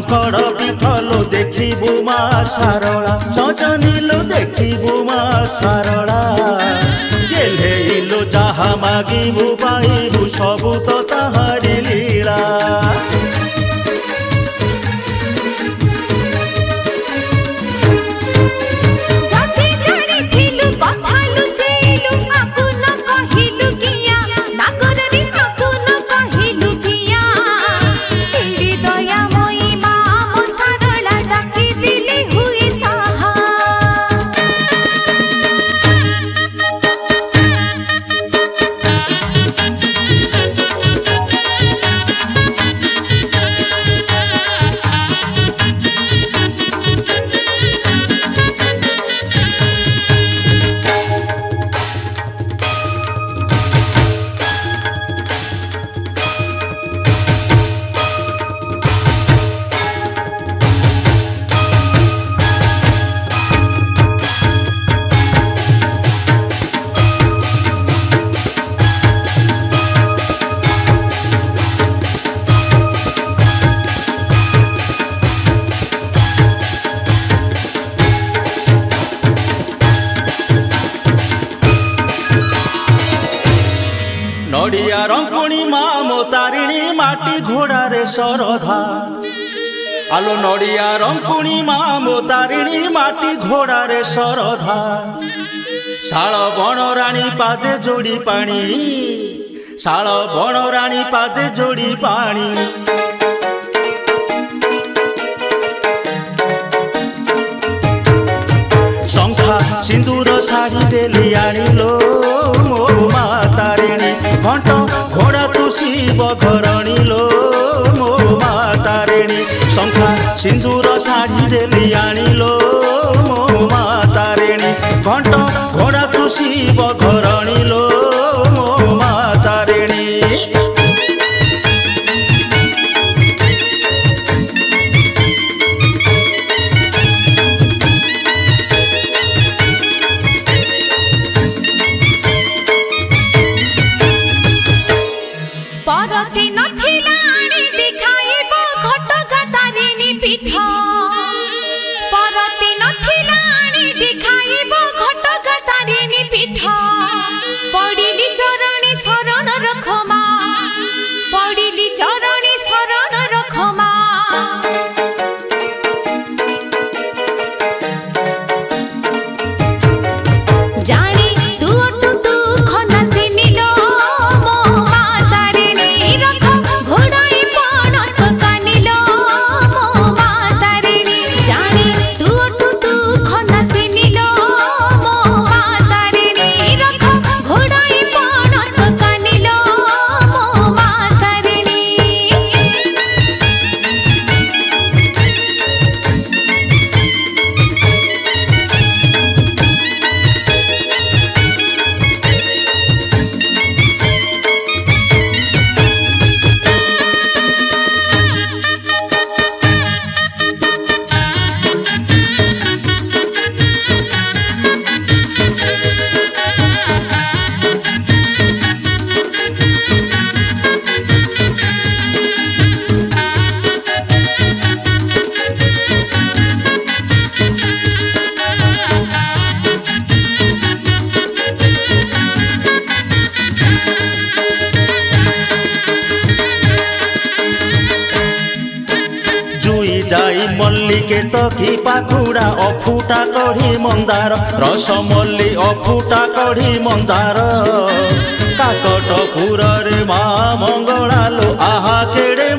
शंकर पीठलो देखिबु मा सारला चचनीलो देखिबु मा सारला गेलेइलो जहा मागिबु पाइबु सबु तो ताहारी लीला नड़िया रंकुणी माँ मो तारिणी माटी घोड़ा रे सरधा आलो नड़िया रंकुणी माँ मो तारिणी माटी घोड़ा रे सरधा शाल बण राणी पादे जोड़ी पानी शाल बण राणी पादे जोड़ी पानी शंखा सिंदूर साड़ी देली आनिलो मो मा तारिणी घंट घोड़ा तू शिव घरणी लो मो मा तारिणी शंखा सिंदूर साड़ी देली आनिलो मो मा तारिणी घंट घोड़ा तू शिव घरणी लो मो मा तारिणी परती नथिला आनी दिखाइबो घटगा तारिणी पीठ परती नथिला आनी दिखाइबो घटगा तारिणी पीठ पड़िली चरणी शरण रखमा पड़िली चरणी शरण रखमा जानी तू तू खना से नीलो जाई मल्लिके तकी पाखुड़ा अफुटा कढ़ी मंदार रस मल्ली अफुटा कढ़ी मंदार काकटपुर रे माँ मंगला लो आहा केड़े